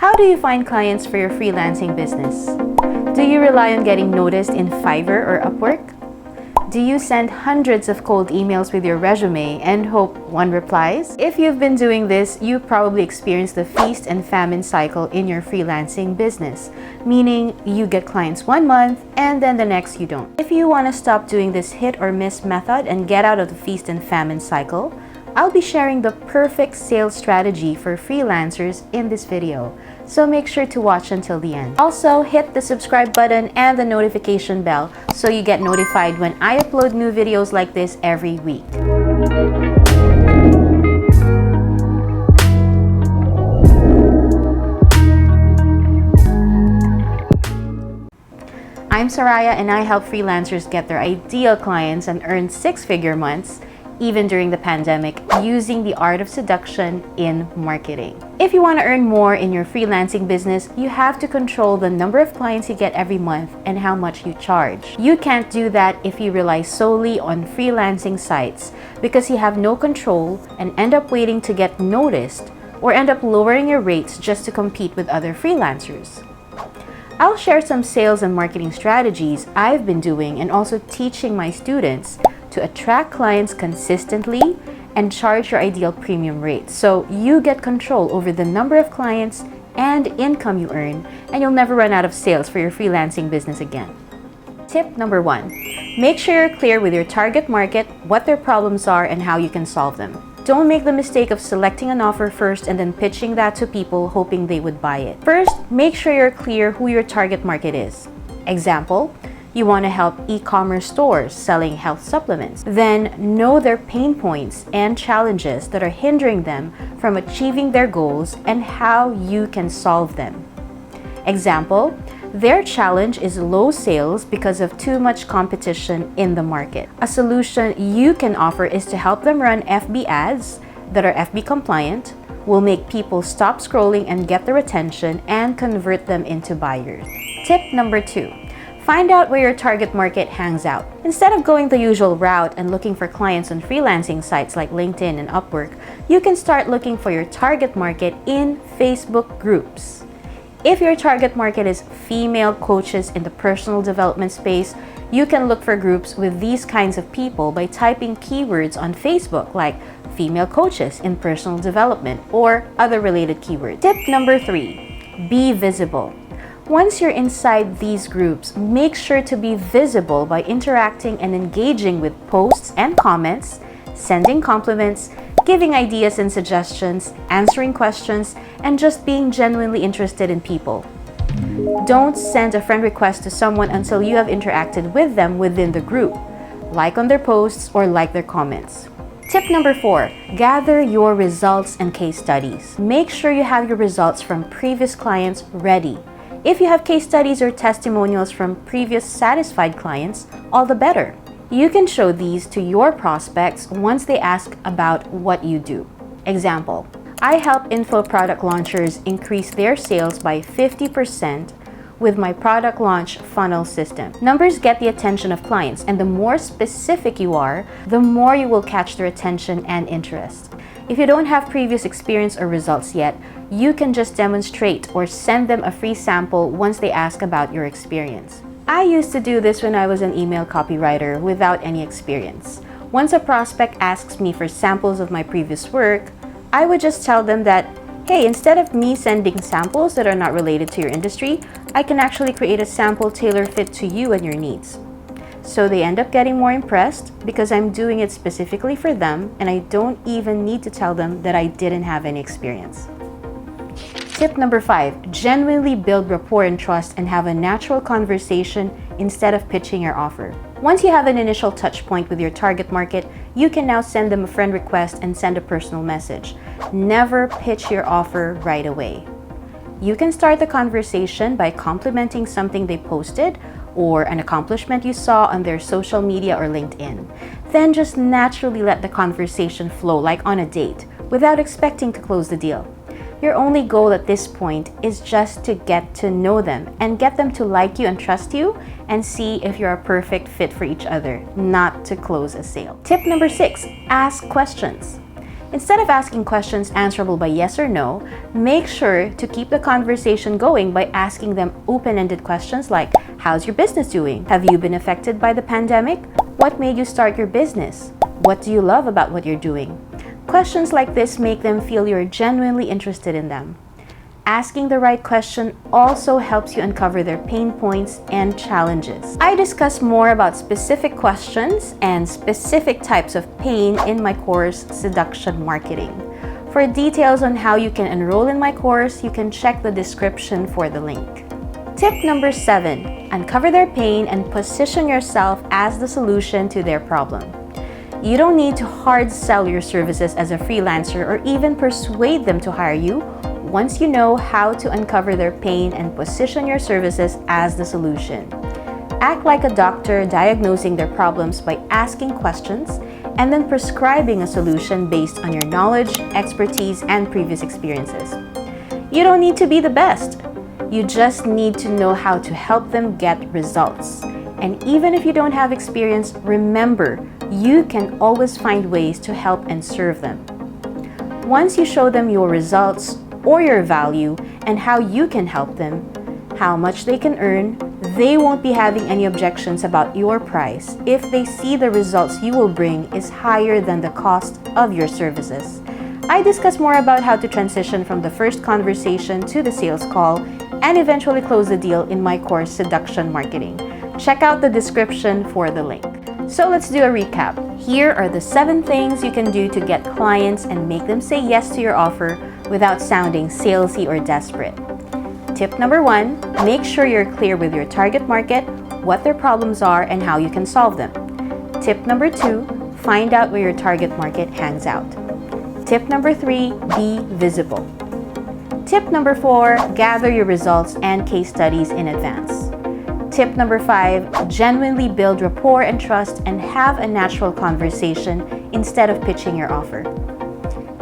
How do you find clients for your freelancing business? Do you rely on getting noticed in Fiverr or Upwork? Do you send hundreds of cold emails with your resume and hope one replies? If you've been doing this, you probably experienced the feast and famine cycle in your freelancing business, meaning you get clients 1 month and then the next you don't. If you want to stop doing this hit or miss method and get out of the feast and famine cycle, I'll be sharing the perfect sales strategy for freelancers in this video, so make sure to watch until the end. Also, hit the subscribe button and the notification bell so you get notified when I upload new videos like this every week. I'm Sariah and I help freelancers get their ideal clients and earn 6-figure months even during the pandemic, using the art of seduction in marketing. If you want to earn more in your freelancing business, you have to control the number of clients you get every month and how much you charge. You can't do that if you rely solely on freelancing sites because you have no control and end up waiting to get noticed or end up lowering your rates just to compete with other freelancers. I'll share some sales and marketing strategies I've been doing and also teaching my students to attract clients consistently and charge your ideal premium rate so you get control over the number of clients and income you earn, and you'll never run out of sales for your freelancing business again. Tip number 1, make sure you're clear with your target market, what their problems are, and how you can solve them. Don't make the mistake of selecting an offer first and then pitching that to people hoping they would buy it. First, make sure you're clear who your target market is. Example, you want to help e-commerce stores selling health supplements. Then know their pain points and challenges that are hindering them from achieving their goals and how you can solve them. Example, their challenge is low sales because of too much competition in the market. A solution you can offer is to help them run FB ads that are FB compliant, will make people stop scrolling and get their attention and convert them into buyers. Tip number 2. Find out where your target market hangs out. Instead of going the usual route and looking for clients on freelancing sites like LinkedIn and Upwork, you can start looking for your target market in Facebook groups. If your target market is female coaches in the personal development space, you can look for groups with these kinds of people by typing keywords on Facebook like female coaches in personal development or other related keywords. Tip number 3, be visible. Once you're inside these groups, make sure to be visible by interacting and engaging with posts and comments, sending compliments, giving ideas and suggestions, answering questions, and just being genuinely interested in people. Don't send a friend request to someone until you have interacted with them within the group. Like on their posts or like their comments. Tip number 4, gather your results and case studies. Make sure you have your results from previous clients ready. If you have case studies or testimonials from previous satisfied clients, all the better. You can show these to your prospects once they ask about what you do. Example, I help info product launchers increase their sales by 50% with my product launch funnel system. Numbers get the attention of clients, and the more specific you are, the more you will catch their attention and interest. If you don't have previous experience or results yet, you can just demonstrate or send them a free sample once they ask about your experience. I used to do this when I was an email copywriter without any experience. Once a prospect asks me for samples of my previous work, I would just tell them that, hey, instead of me sending samples that are not related to your industry, I can actually create a sample tailor-fit to you and your needs. So they end up getting more impressed because I'm doing it specifically for them and I don't even need to tell them that I didn't have any experience. Tip number 5, genuinely build rapport and trust and have a natural conversation instead of pitching your offer. Once you have an initial touch point with your target market, you can now send them a friend request and send a personal message. Never pitch your offer right away. You can start the conversation by complimenting something they posted or an accomplishment you saw on their social media or LinkedIn. Then just naturally let the conversation flow like on a date without expecting to close the deal. Your only goal at this point is just to get to know them and get them to like you and trust you and see if you're a perfect fit for each other, not to close a sale. Tip number 6, ask questions. Instead of asking questions answerable by yes or no, make sure to keep the conversation going by asking them open-ended questions like, how's your business doing? Have you been affected by the pandemic? What made you start your business? What do you love about what you're doing? Questions like this make them feel you're genuinely interested in them. Asking the right question also helps you uncover their pain points and challenges. I discuss more about specific questions and specific types of pain in my course, Seduction Marketing. For details on how you can enroll in my course, you can check the description for the link. Tip number 7, uncover their pain and position yourself as the solution to their problem. You don't need to hard sell your services as a freelancer or even persuade them to hire you once you know how to uncover their pain and position your services as the solution. Act like a doctor diagnosing their problems by asking questions and then prescribing a solution based on your knowledge, expertise, and previous experiences. You don't need to be the best. You just need to know how to help them get results. And even if you don't have experience, remember, you can always find ways to help and serve them. Once you show them your results or your value and how you can help them, how much they can earn, they won't be having any objections about your price if they see the results you will bring is higher than the cost of your services. I discuss more about how to transition from the first conversation to the sales call and eventually close the deal in my course, Seduction Marketing. Check out the description for the link. So let's do a recap. Here are the 7 things you can do to get clients and make them say yes to your offer without sounding salesy or desperate. Tip number 1, make sure you're clear with your target market, what their problems are, and how you can solve them. Tip number 2, find out where your target market hangs out. Tip number 3, be visible. Tip number 4, gather your results and case studies in advance. Tip number 5, genuinely build rapport and trust and have a natural conversation instead of pitching your offer.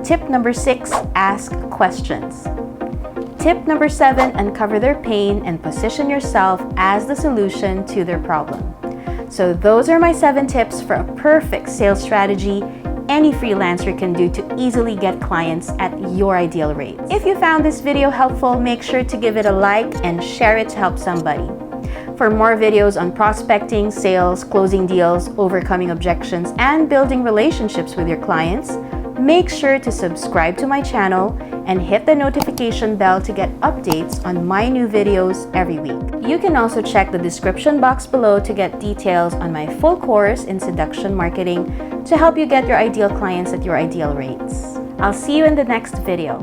Tip number 6, ask questions. Tip number 7, uncover their pain and position yourself as the solution to their problem. So those are my 7 tips for a perfect sales strategy any freelancer can do to easily get clients at your ideal rates. If you found this video helpful, make sure to give it a like and share it to help somebody. For more videos on prospecting, sales, closing deals, overcoming objections, and building relationships with your clients, make sure to subscribe to my channel and hit the notification bell to get updates on my new videos every week. You can also check the description box below to get details on my full course in seduction marketing to help you get your ideal clients at your ideal rates. I'll see you in the next video.